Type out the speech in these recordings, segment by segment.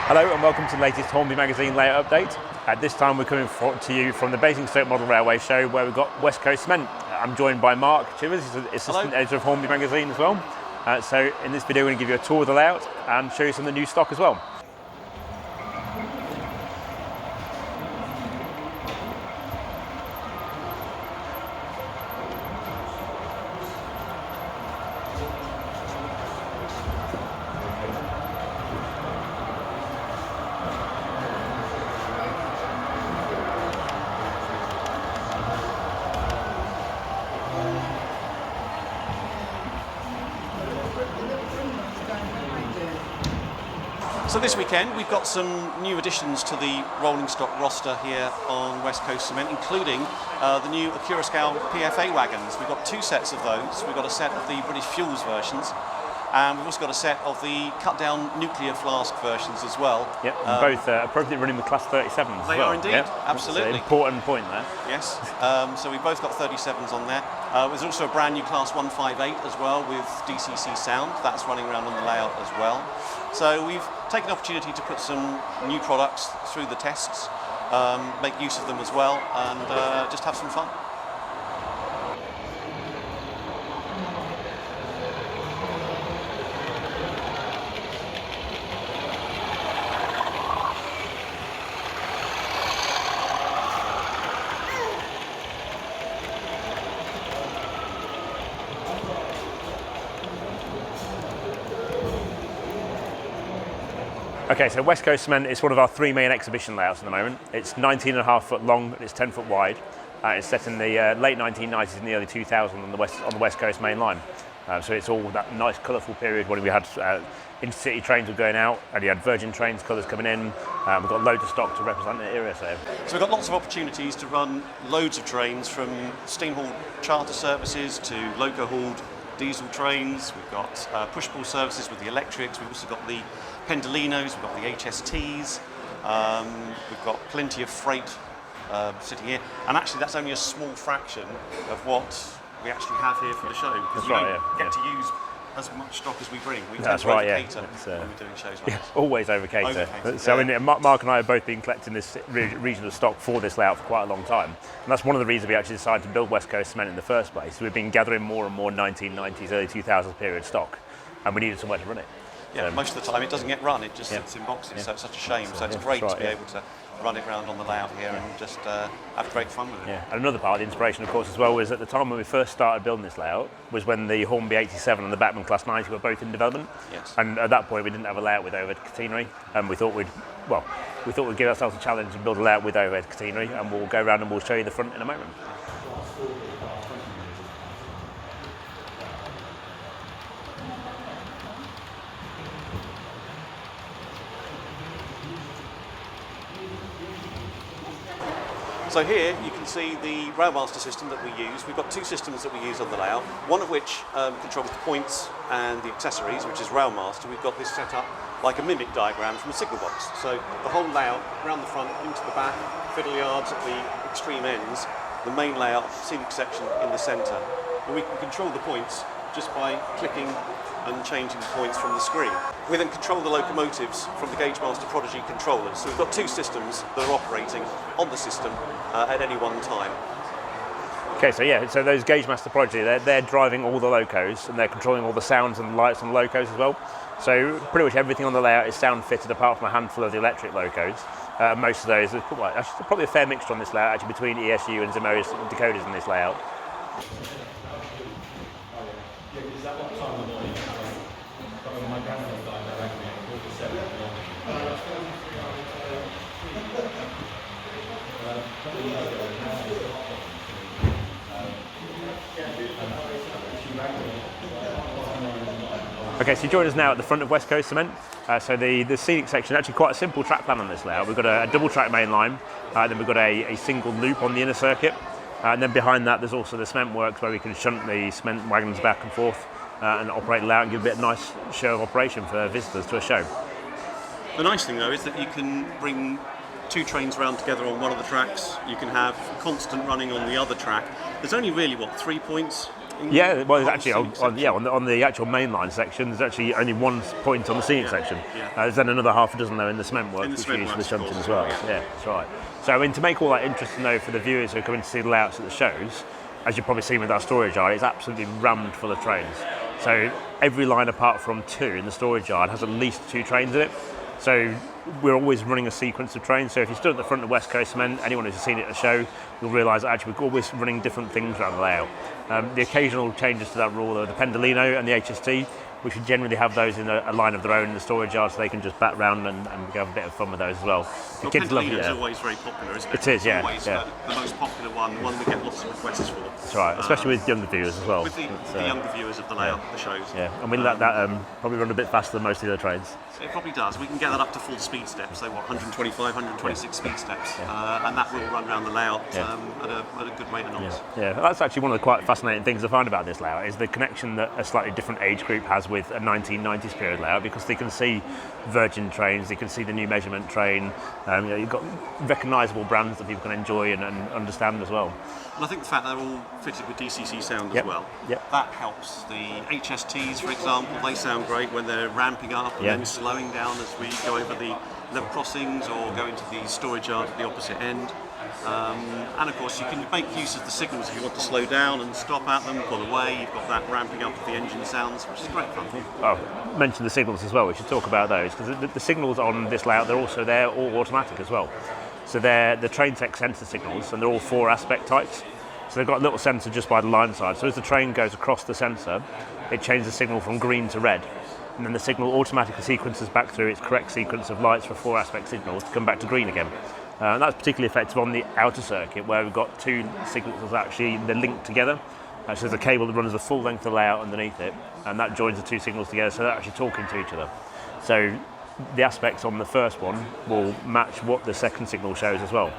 Hello and welcome to the latest Hornby Magazine layout update. At this time we're coming to you from the Basingstoke Model Railway show where we've got West Coast Cement. I'm joined by Mark Chivvers, he's the assistant editor of Hornby Magazine as well. So in this video we're going to give you a tour of the layout and show you some of the new stock as well. So this weekend we've got some new additions to the rolling stock roster here on West Coast Cement, including the new Acura Scale PFA wagons. We've got two sets of those. We've got a set of the British Fuels versions, and we've also got a set of the cut-down nuclear flask versions as well. Yep, both appropriately running with Class 37s. They are indeed, yep. Absolutely. That's an important point there. Yes, so we've both got 37s on there. There's also a brand new Class 158 as well with DCC sound. That's running around on the layout as well. So we've taken the opportunity to put some new products through the tests, make use of them as well, and just have some fun. Okay, so West Coast Cement is one of our three main exhibition layouts at the moment. It's 19.5 foot long and it's 10 foot wide. It's set in the late 1990s and the early 2000s on the West Coast main line. So it's all that nice colourful period when we had intercity trains were going out and you had Virgin Trains colours coming in. We've got loads of stock to represent the era. So we've got lots of opportunities to run loads of trains, from steam hauled charter services to loco hauled diesel trains. We've got push-pull services with the electrics. We've also got the Pendolinos, we've got the HSTs, we've got plenty of freight sitting here, and actually that's only a small fraction of what we actually have here for the show, because we don't get to use as much stock as we bring. We tend to over-cater when we're doing shows like this. Always over-cater. So I mean, Mark and I have both been collecting this regional stock for this layout for quite a long time, and that's one of the reasons we actually decided to build West Coast Cement in the first place. We've been gathering more and more 1990s, early 2000s period stock, and we needed somewhere to run it. Yeah, most of the time it doesn't get run, it just sits in boxes, so it's such a shame. So it's great to be able to run it around on the layout here and just have great fun with it. Yeah, and another part of the inspiration, of course, as well, was at the time when we first started building this layout, was when the Hornby 87 and the Batman Class 90 were both in development. Yes. And at that point we didn't have a layout with overhead catenary, and we thought we'd give ourselves a challenge and build a layout with overhead catenary, and we'll go around and we'll show you the front in a moment. So here you can see the Railmaster system that we use. We've got two systems that we use on the layout, one of which controls the points and the accessories, which is Railmaster. We've got this set up like a mimic diagram from a signal box. So the whole layout, around the front, into the back, fiddle yards at the extreme ends, the main layout, scenic section in the centre. And we can control the points just by clicking and changing the points from the screen. We then control the locomotives from the Gagemaster Prodigy controllers. So we've got two systems that are operating on the system at any one time. Okay, so those Gagemaster Prodigy, they're driving all the locos and they're controlling all the sounds and lights on the locos as well. So pretty much everything on the layout is sound fitted apart from a handful of the electric locos. Most of those, there's probably a fair mixture on this layout actually between ESU and Zimmer's decoders in this layout. Okay, so you join us now at the front of West Coast Cement. So the scenic section is actually quite a simple track plan on this layout. We've got a double track main line, then we've got a single loop on the inner circuit, and then behind that there's also the cement works where we can shunt the cement wagons back and forth and operate the layout and give a bit of nice show of operation for visitors to a show. The nice thing though is that you can bring two trains round together on one of the tracks. You can have constant running on the other track. There's only really, 3 points Yeah, well, there's actually on the actual mainline section, there's actually only one point on the scenic section. Yeah. There's then another half a dozen though in the cement work, which we use for the shunting as well. Yeah, that's right. So I mean, to make all that interesting though for the viewers who are coming to see the layouts at the shows, as you've probably seen with our storage yard, it's absolutely rammed full of trains. So every line apart from 2 in the storage yard has at least 2 trains in it. So we're always running a sequence of trains. So if you stood at the front of West Coast Cement, anyone who's seen it at the show, you'll realise that actually we're always running different things around the layout. The occasional changes to that rule are the Pendolino and the HST, which would generally have those in a line of their own in the storage yard, so they can just bat round and have a bit of fun with those as well. The kids love it. It's always very popular, isn't it? It is, yeah. It's always the most popular one, the one we get lots of requests for. That's right, especially with younger viewers as well. With the younger viewers of the layout, the shows. Yeah, and we let that probably run a bit faster than most of the other trains. It probably does. We can get that up to full speed steps, so 125, 126 speed steps, and that will run around the layout at a good rate of knots. Yeah, that's actually one of the quite fascinating things I find about this layout is the connection that a slightly different age group has with a 1990s period layout, because they can see Virgin trains, they can see the new measurement train. You've got recognisable brands that people can enjoy and understand as well. And I think the fact they're all fitted with DCC sound as well, that helps. The HSTs, for example, they sound great when they're ramping up and then slowing down as we go over the level crossings or go into the storage yard at the opposite end. And of course you can make use of the signals if you want to slow down and stop at them, pull away. You've got that ramping up of the engine sounds, which is great fun. Oh, mention the signals as well, we should talk about those, because the signals on this layout, they're also all automatic as well. So they're the train tech sensor signals, and they're all 4 aspect types. So they've got a little sensor just by the line side. So as the train goes across the sensor, it changes the signal from green to red. And then the signal automatically sequences back through its correct sequence of lights for 4 aspect signals to come back to green again. And that's particularly effective on the outer circuit, where we've got 2 signals that actually they're linked together. So there's a cable that runs the full length of the layout underneath it, and that joins the 2 signals together, so they're actually talking to each other. So the aspects on the first one will match what the second signal shows as well.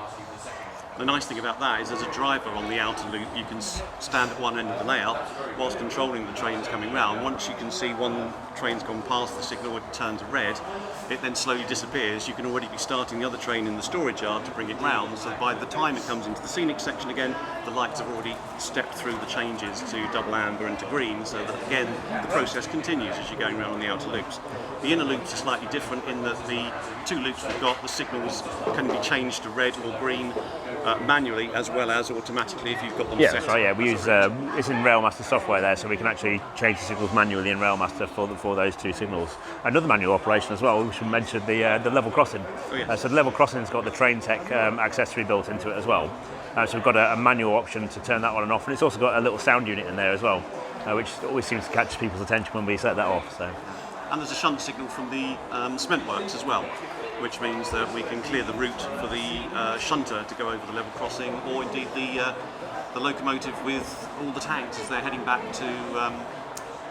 The nice thing about that is, as a driver on the outer loop, you can stand at one end of the layout whilst controlling the trains coming round. Once you can see one train's gone past the signal, it turns red, it then slowly disappears. You can already be starting the other train in the storage yard to bring it round, so by the time it comes into the scenic section again, the lights have already stepped through the changes to double amber and to green, so that again the process continues as you're going around on the outer loops. The inner loops are slightly different in that the 2 loops we've got, the signals can be changed to red or green manually as well as automatically if you've got them set. That's right, yeah. We use it's in Railmaster software there, so we can actually change the signals manually in Railmaster for those 2 signals. Another manual operation as well, we should mention the level crossing. So the level crossing's got the train tech accessory built into it as well. So we've got a manual option to turn that on and off, and it's also got a little sound unit in there as well, which always seems to catch people's attention when we set that off. So. And there's a shunt signal from the cement works as well, which means that we can clear the route for the shunter to go over the level crossing, or indeed the locomotive with all the tanks as they're heading back to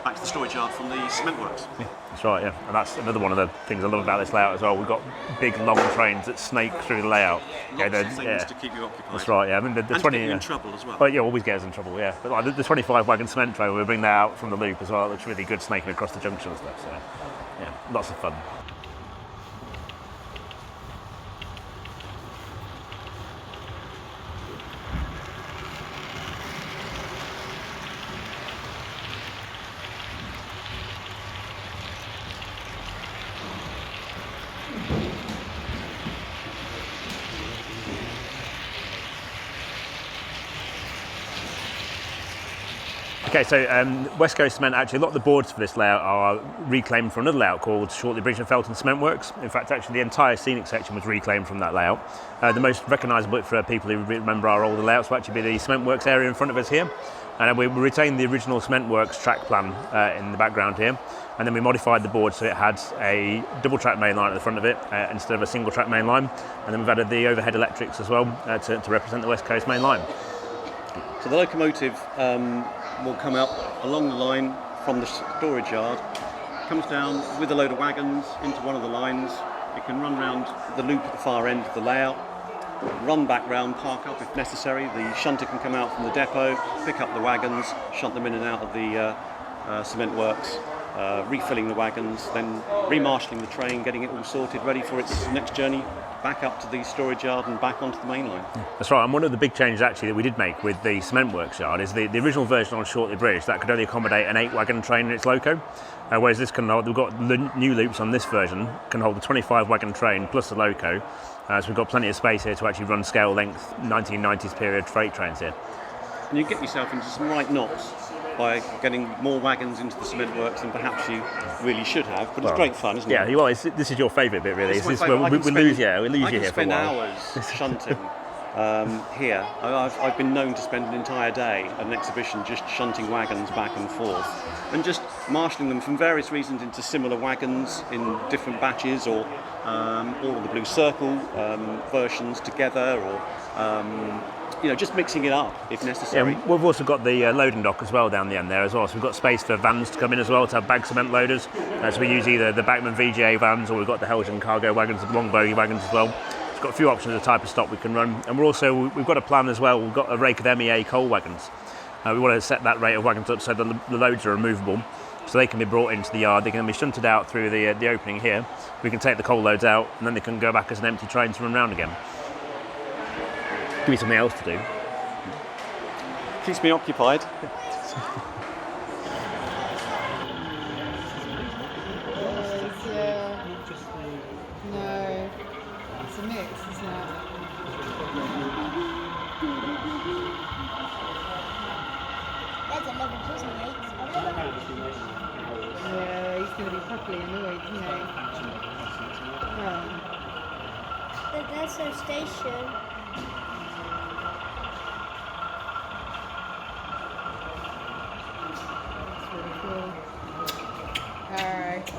the storage yard from the cement works. Yeah, that's right, yeah. And that's another one of the things I love about this layout as well. We've got big, long trains that snake through the layout. Lots of things to keep you occupied. That's right, yeah. I mean, the and 20, to get you in trouble as well. Well, yeah, always get us in trouble, yeah. But like, the 25 wagon cement train, we bring that out from the loop as well. It looks really good snaking across the junction and stuff. So, yeah, lots of fun. Okay, so West Coast Cement, actually a lot of the boards for this layout are reclaimed from another layout called Shortley Bridge and Felton Cement Works. In fact, actually the entire scenic section was reclaimed from that layout. The most recognisable bit for people who remember our older layouts will actually be the Cement Works area in front of us here. And we retained the original Cement Works track plan in the background here. And then we modified the board so it had a double track main line at the front of it instead of a single track main line. And then we've added the overhead electrics as well to represent the West Coast main line. So the locomotive will come up along the line from the storage yard, comes down with a load of wagons into one of the lines. It can run round the loop at the far end of the layout, run back round, park up if necessary. The shunter can come out from the depot, pick up the wagons, shunt them in and out of the cement works, refilling the wagons, then remarshalling the train, getting it all sorted, ready for its next journey back up to the storage yard and back onto the main line. That's right, and one of the big changes actually that we did make with the cement works yard is the original version on Shortley Bridge that could only accommodate an 8 wagon train in its loco, whereas this can hold, we've got new loops on this version, can hold a 25 wagon train plus a loco, so we've got plenty of space here to actually run scale length 1990s period freight trains here. And you get yourself into some right knots by getting more wagons into the cement works than perhaps you really should have, but it's great fun, isn't it? Yeah, well, this is your favourite bit, really. This is where we lose you here for a while. I can spend hours shunting here. I've been known to spend an entire day at an exhibition just shunting wagons back and forth and just marshalling them from various reasons into similar wagons in different batches, or all of the Blue Circle versions together, or just mixing it up if necessary. Yeah, we've also got the loading dock as well down the end there as well, so we've got space for vans to come in as well, to have bag cement loaders. So we use either the Bachmann VGA vans, or we've got the Helgen cargo wagons, the long bogie wagons as well. It's got a few options of the type of stock we can run, and we've got a plan as well. We've got a rake of MEA coal wagons. We want to set that rate of wagons up so that the loads are removable, so they can be brought into the yard. They can be shunted out through the opening here. We can take the coal loads out, and then they can go back as an empty train to run round again. Give me something else to do. Keeps me occupied. No, it's a mix, isn't it? There's a lot of prison mates. Yeah, he's going to be properly annoyed, isn't he? There's no station. Alright.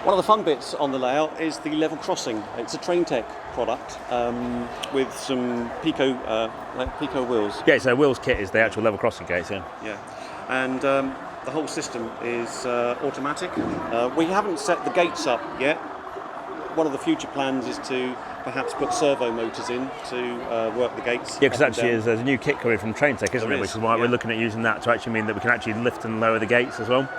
One of the fun bits on the layout is the level crossing. It's a Traintech product with some Pico wheels. Yeah, so Will's kit is the actual level crossing gates, yeah. Yeah, and the whole system is automatic. We haven't set the gates up yet. One of the future plans is to perhaps put servo motors in to work the gates. Yeah, because actually there's a new kit coming from Traintech, isn't it? Which is why we're looking at using that to actually mean that we can actually lift and lower the gates as well.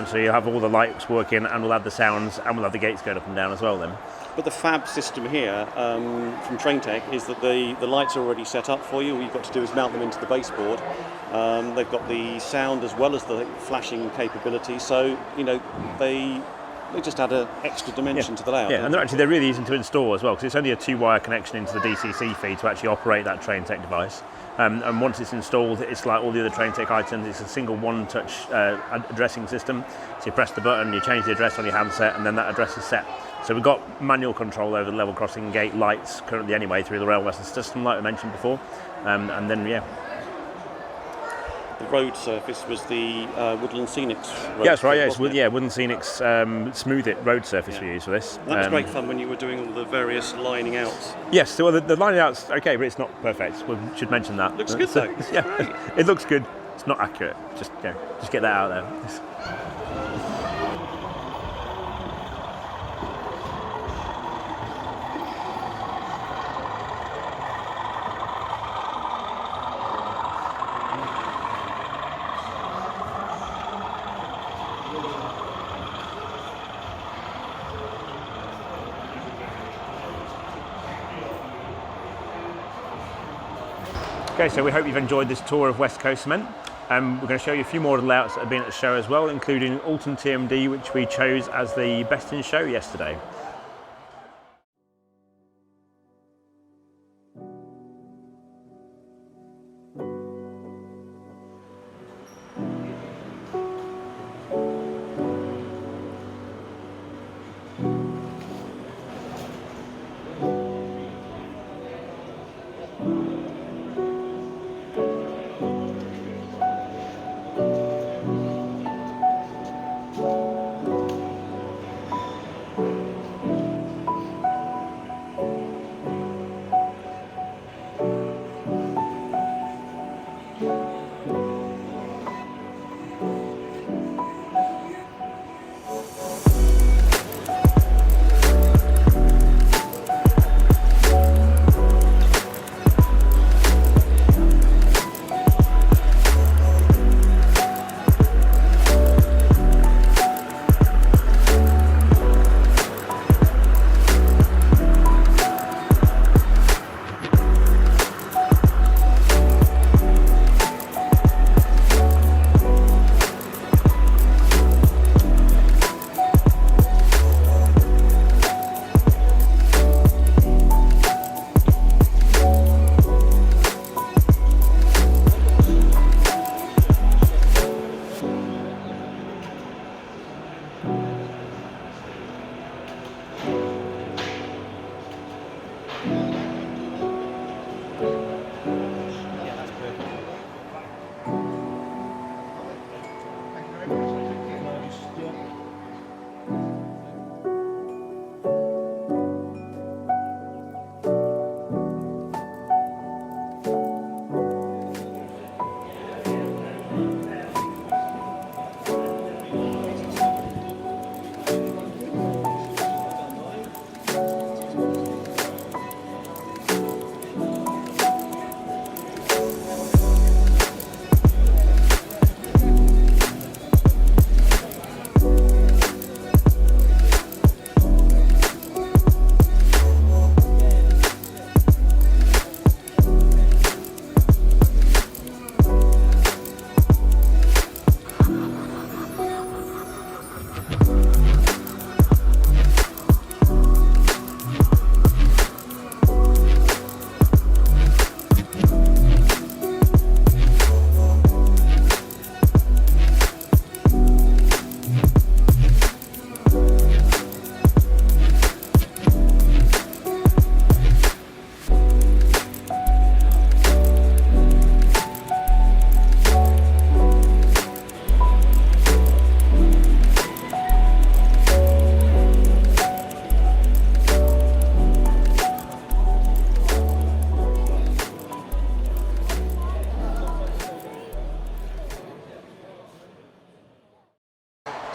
So you have all the lights working, and we'll have the sounds, and we'll have the gates going up and down as well then. But the fab system here from Traintech is that the lights are already set up for you. All you've got to do is mount them into the baseboard. They've got the sound as well as the flashing capability, so they just add an extra dimension to the layout. Yeah, and they're really easy to install as well, because it's only a 2-wire connection into the DCC feed to actually operate that Traintech device. And once it's installed, it's like all the other Traintech items. It's a single one-touch addressing system. So you press the button, you change the address on your handset, and then that address is set. So we've got manual control over the level crossing gate lights currently anyway through the Rail Western system, like I mentioned before. And then, yeah. The road surface was the Woodland Scenics road. Yeah, that's right, yeah, Woodland Scenics Smooth It road surface we use for this. That was great fun when you were doing all the various lining outs. Yes, so the lining out's okay, but it's not perfect. We should mention that. Looks good though. Yeah, it looks good. It's not accurate. Just get that out there. Okay, so we hope you've enjoyed this tour of West Coast Cement. We're going to show you a few more of the layouts that have been at the show as well, including Alton TMD, which we chose as the best in show yesterday.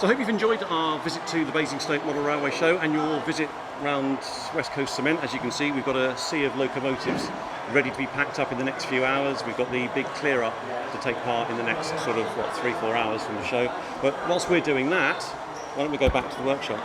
So I hope you've enjoyed our visit to the Basingstoke Model Railway show and your visit round West Coast Cement. As you can see, we've got a sea of locomotives ready to be packed up in the next few hours. We've got the big clear up to take part in the next sort of 3-4 hours from the show. But whilst we're doing that, why don't we go back to the workshop?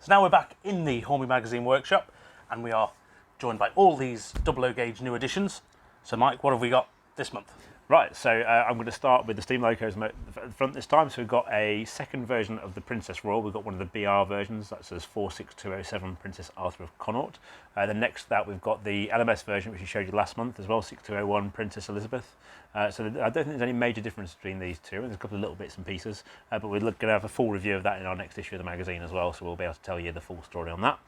So now we're back in the Hornby Magazine workshop, and we are joined by all these 00 gauge new additions. So Mike, what have we got this month? Right, so I'm going to start with the steam locos at the front this time. So we've got a second version of the Princess Royal. We've got one of the BR versions, that says 46207 Princess Arthur of Connaught. Then next to that we've got the LMS version, which we showed you last month as well, 6201 Princess Elizabeth. So I don't think there's any major difference between these two. There's a couple of little bits and pieces, but we're going to have a full review of that in our next issue of the magazine as well, so we'll be able to tell you the full story on that.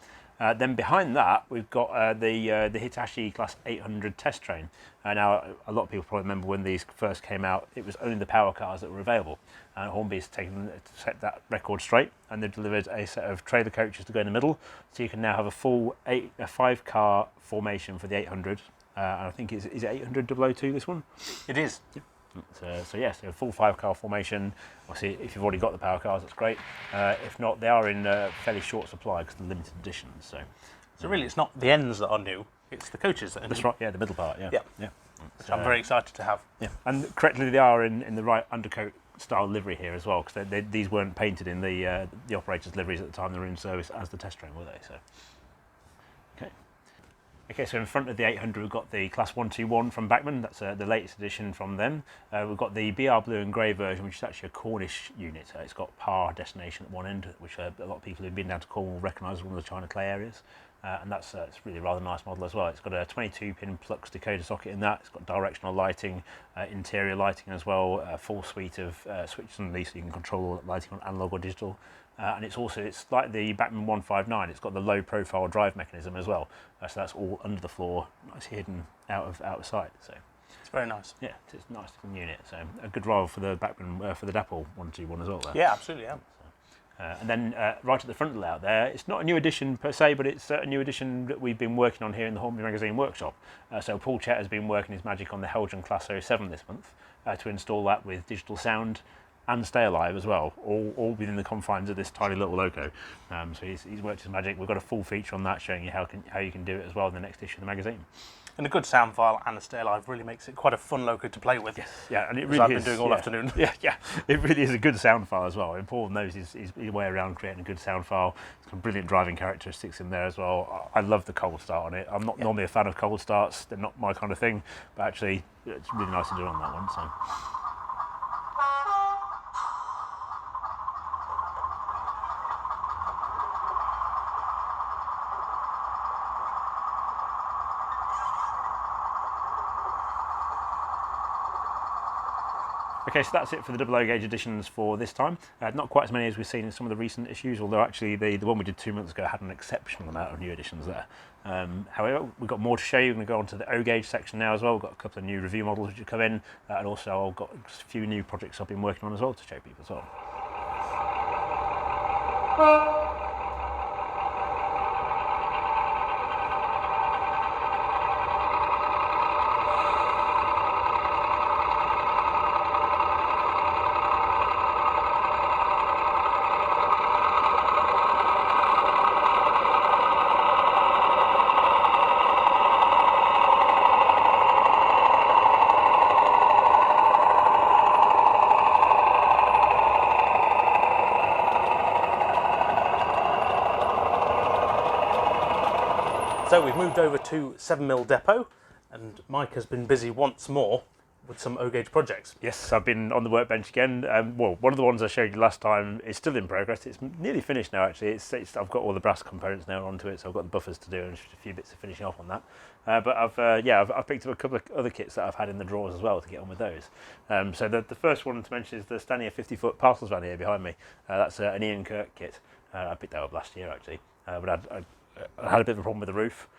Then behind that, we've got the Hitachi Class 800 test train. Now, a lot of people probably remember when these first came out, it was only the power cars that were available. Hornby's taken to set that record straight, and they've delivered a set of trailer coaches to go in the middle. So you can now have a full 5-car formation for the 800. And I think is it 800 002 this one? It is. Yeah. So yes, a full 5-car formation. Obviously, if you've already got the power cars, that's great. If not, they are in fairly short supply because they're limited editions. So really, it's not the ends that are new; it's the coaches that are that's new. right. Yeah, the middle part. Yeah. Yeah. Which I'm very excited to have. Yeah, and correctly, they are in the right undercoat style livery here as well, because these weren't painted in the operators' liveries at the time they were in service as the test train, were they? So. Okay, so in front of the 800 we've got the Class 121 from Bachmann, that's the latest edition from them. We've got the BR Blue and Grey version, which is actually a Cornish unit. It's got Par destination at one end, which a lot of people who've been down to Cornwall recognise as one of the China Clay areas. and it's really a rather nice model as well. It's got a 22-pin Plux decoder socket in that. It's got directional lighting, interior lighting as well, a full suite of switches underneath, so you can control lighting on analog or digital. And it's like the Bachmann 159. It's got the low-profile drive mechanism as well, so that's all under the floor, nice hidden out of sight. So It's very nice. yeah, it's a nice little unit. So a good rival for the Bachmann for the Dapple 121 as well. There. Yeah, absolutely. Yeah. And then right at the front of the layout there, it's not a new edition per se, but it's a new edition that we've been working on here in the Hornby Magazine workshop. So Paul Chet has been working his magic on the Helgen Class 07 this month to install that with digital sound and stay alive as well, all within the confines of this tiny little loco. So he's worked his magic. We've got a full feature on that showing you how you can do it as well in the next issue of the magazine. And a good sound file and a stay alive really makes it quite a fun loco to play with. Yes, yeah, and it As really I've is. been doing all yeah. afternoon. Yeah, it really is a good sound file as well. And Paul knows his way around creating a good sound file. Some brilliant driving characteristics in there as well. I love the cold start on it. I'm not normally a fan of cold starts. They're not my kind of thing, but actually it's really nice to do on that one. So. Okay, so that's it for the double O gauge editions for this time. Not quite as many as we've seen in some of the recent issues, although actually the one we did 2 months ago had an exceptional amount of new editions there. However, we've got more to show you. We're going to go on to the O gauge section now as well. We've got a couple of new review models which have come in, and also I've got a few new projects I've been working on as well to show people as well. So we've moved over to 7mm depot, and Mike has been busy once more with some O-gauge projects. Yes, I've been on the workbench again. Well, one of the ones I showed you last time is still in progress. It's nearly finished now, actually. I've got all the brass components now onto it, so I've got the buffers to do and just a few bits of finishing off on that. But I've picked up a couple of other kits that I've had in the drawers as well to get on with those. So the first one to mention is the Stania 50-foot parcels van here behind me. That's an Ian Kirk kit. I picked that up last year, actually. But I had a bit of a problem with the roof.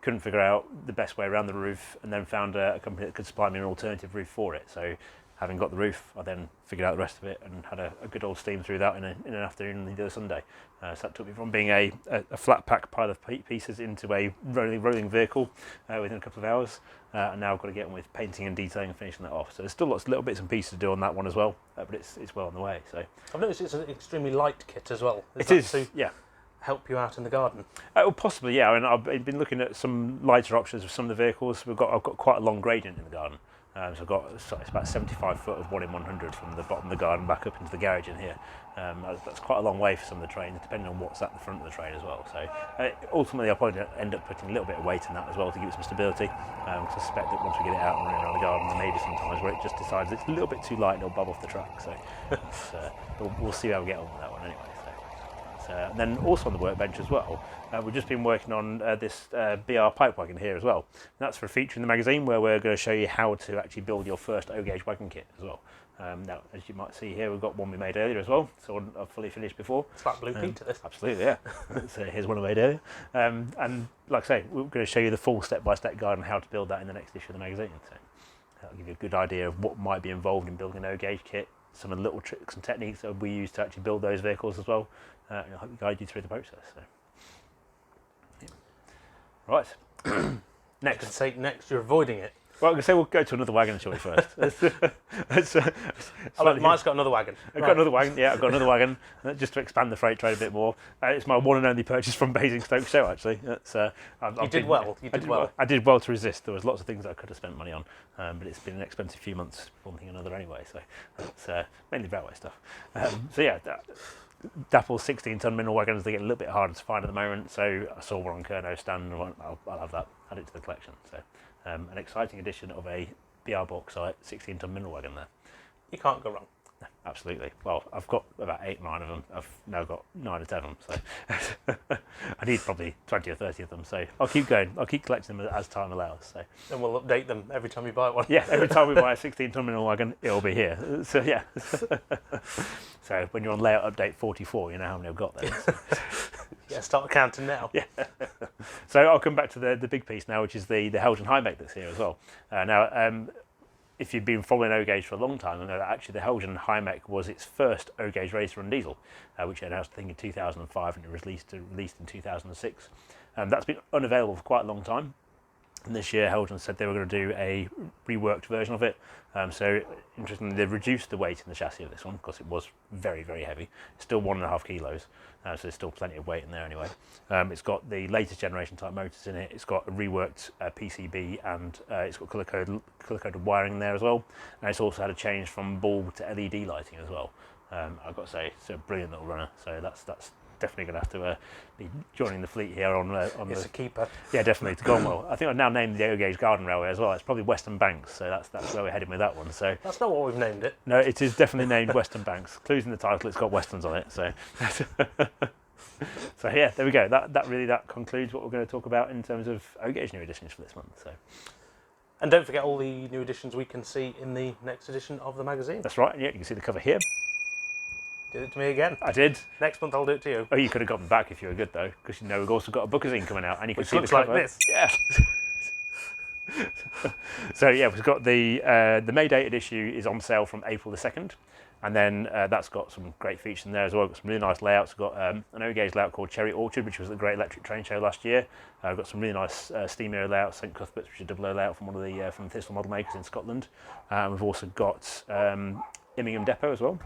Couldn't figure out the best way around the roof, and then found a company that could supply me an alternative roof for it. So having got the roof, I then figured out the rest of it and had a good old steam through that in an afternoon the other Sunday. So that took me from being a flat pack pile of pieces into a rolling vehicle within a couple of hours. And now I've got to get on with painting and detailing and finishing that off. So there's still lots of little bits and pieces to do on that one as well, but it's well on the way. So I've noticed it's an extremely light kit as well. it is, yeah. Help you out in the garden? Well, possibly, yeah. I mean, I've been looking at some lighter options of some of the vehicles. I've got quite a long gradient in the garden. So it's about 75 foot of 1 in 100 from the bottom of the garden back up into the garage in here. That's quite a long way for some of the trains, depending on what's at the front of the train as well. So ultimately, I'll probably end up putting a little bit of weight in that as well to give it some stability. Because I suspect that once we get it out and running around the garden, there may be some times where it just decides it's a little bit too light and it'll bob off the track. So we'll see how we get on with that one anyway. And then also on the workbench as well, we've just been working on this BR pipe wagon here as well. And that's for a feature in the magazine where we're going to show you how to actually build your first O-gauge wagon kit as well. Now, as you might see here, we've got one we made earlier as well, so I've fully finished before. It's like Blue Pete to this. Absolutely, yeah. So here's one I made earlier. And like I say, we're going to show you the full step-by-step guide on how to build that in the next issue of the magazine. So that'll give you a good idea of what might be involved in building an O-gauge kit, some of the little tricks and techniques that we use to actually build those vehicles as well. And I'll help guide you through the process. So. Yeah. Right. Next. Next, you're avoiding it. Well, I'm going to say we'll go to another wagon, shall we, first? Mike's got another wagon. I've got another wagon, yeah, I've got another wagon, just to expand the freight trade a bit more. It's my one and only purchase from Basingstoke show, actually. You did well. I did well to resist. There was lots of things that I could have spent money on, but it's been an expensive few months, one thing or another anyway, so that's mainly railway stuff. Dapple's 16-ton mineral wagons, they get a little bit harder to find at the moment, so I saw one on Kerno's stand and went, I'll have that, add it to the collection. So an exciting edition of a BR bauxite 16-ton mineral wagon there. You can't go wrong. Absolutely. Well, I've got about 8 or 9 of them. I've now got 9 or 10 of them, so I need probably 20 or 30 of them. So I'll keep going. I'll keep collecting them as time allows. So. And we'll update them every time you buy one. Yeah, every time we buy a 16-ton mineral wagon, it'll be here. So yeah. So when you're on layout update 44, you know how many I've got then. Yeah, start counting now. Yeah. So I'll come back to the big piece now, which is the Helgen high mech that's here as well. Now, if you've been following O-Gauge for a long time, you know that actually the Helgen high mech was its first O-Gauge race to run diesel, which it announced I think in 2005 and it was released in 2006. That's been unavailable for quite a long time. And this year Helgen said they were going to do a reworked version of it. So interestingly, they've reduced the weight in the chassis of this one because it was very, very heavy. It's still 1.5 kilos, so there's still plenty of weight in there anyway. It's got the latest generation type motors in it. It's got a reworked PCB and it's got colour-coded wiring in there as well. And it's also had a change from bulb to LED lighting as well. I've got to say, it's a brilliant little runner. So that's definitely going to have to be joining the fleet here on It's a keeper. Yeah, definitely. It's gone well. I think I've now named the O-Gauge Garden Railway as well. It's probably Western Banks, so that's where we're heading with that one. So That's not what we've named it. no, it is definitely named Western Banks. Clues in the title, it's got westerns on it. So so yeah, there we go. That concludes what we're going to talk about in terms of O-Gauge new editions for this month. So And don't forget all the new editions we can see in the next edition of the magazine. that's right. Yeah, you can see the cover here. Did it to me again. I did. Next month I'll do it to you. Oh, you could have gotten back if you were good though, because you know we've also got a bookazine coming out, and you can Which see the looks like cover. this. Yeah. So yeah, we've got the May date issue is on sale from April the 2nd, and then that's got some great features in there as well. Got some really nice layouts. We've got an O-Gauge layout called Cherry Orchard, which was the Great Electric Train Show last year. We've got some really nice steam mirror layouts, St Cuthbert's, which is a double O layout from one of the from Tesco model makers in Scotland. We've also got Immingham Depot as well.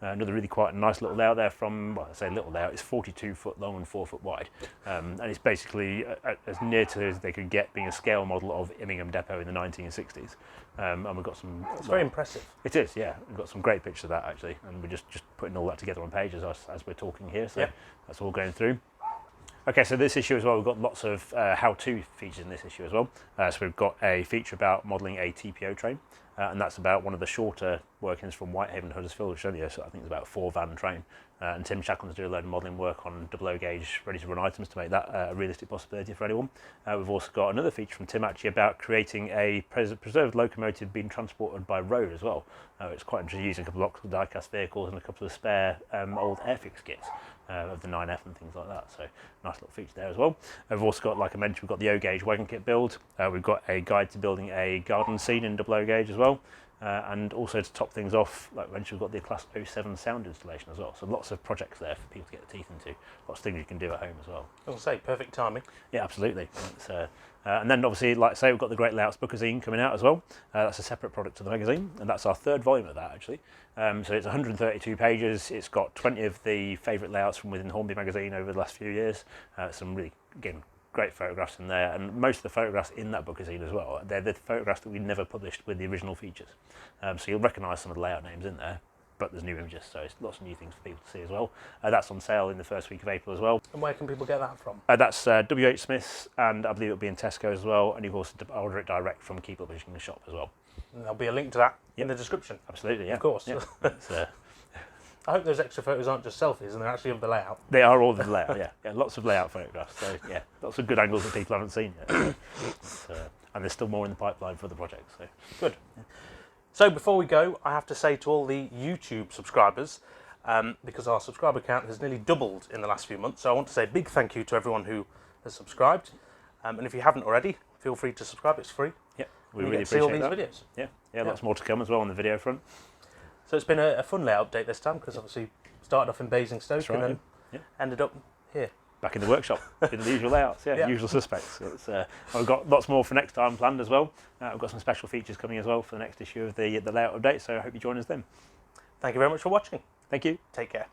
Another really quite nice little layout there from, well, I say little layout, it's 42 foot long and 4 foot wide. And it's basically as near to as they could get being a scale model of Immingham Depot in the 1960s. And we've got some... It's very impressive. It is, yeah. We've got some great pictures of that actually. And we're just putting all that together on pages as we're talking here. So that's all going through. Okay, so this issue as well, we've got lots of how-to features in this issue as well. So we've got a feature about modelling a TPO train, and that's about one of the shorter workings from Whitehaven to Huddersfield, which is only, I think it's about a 4-van train. And Tim Shackland's doing a load of modelling work on double O-Gauge ready-to-run items to make that a realistic possibility for anyone. We've also got another feature from Tim actually about creating a preserved locomotive being transported by road as well. It's quite interesting using a couple of optical die-cast vehicles and a couple of spare old Airfix kits. Of the 9F and things like that, so nice little feature there as well. We've also got, like I mentioned, we've got the O-Gauge wagon kit build. We've got a guide to building a garden scene in double O-Gauge as well. And also to top things off, like I mentioned, we've got the Class 07 sound installation as well. So lots of projects there for people to get their teeth into. Lots of things you can do at home as well. I'll say, perfect timing. Yeah, absolutely. And then obviously, like I say, we've got the Great Layouts bookazine coming out as well. That's a separate product to the magazine, and that's our 3rd volume of that actually. So it's 132 pages. It's got 20 of the favourite layouts from within Hornby Magazine over the last few years. Some really, again, great photographs in there, and most of the photographs in that bookazine as well, they're the photographs that we never published with the original features. So you'll recognise some of the layout names in there, but there's new images, so it's lots of new things for people to see as well. That's on sale in the first week of April as well. And where can people get that from? That's WHSmiths, and I believe it'll be in Tesco as well, and you can also order it direct from Keep Publishing the shop as well. And there'll be a link to that in the description. Absolutely, yeah. Of course. Yeah. I hope those extra photos aren't just selfies and they're actually of the layout. They are all the layout, yeah. Lots of layout photographs, so yeah, lots of good angles that people haven't seen yet. And there's still more in the pipeline for the project, so good. So before we go, I have to say to all the YouTube subscribers, because our subscriber count has nearly doubled in the last few months, so I want to say a big thank you to everyone who has subscribed. And if you haven't already, feel free to subscribe, it's free. Yeah, we You really get to see all appreciate these that. videos. Yeah, lots more to come as well on the video front. So it's been a fun layout update this time, because obviously started off in Basingstoke right, and then ended up here. Back in the workshop, with the usual layouts, usual suspects. We've got lots more for next time planned as well. We've got some special features coming as well for the next issue of the layout update, so I hope you join us then. Thank you very much for watching. Thank you. Take care.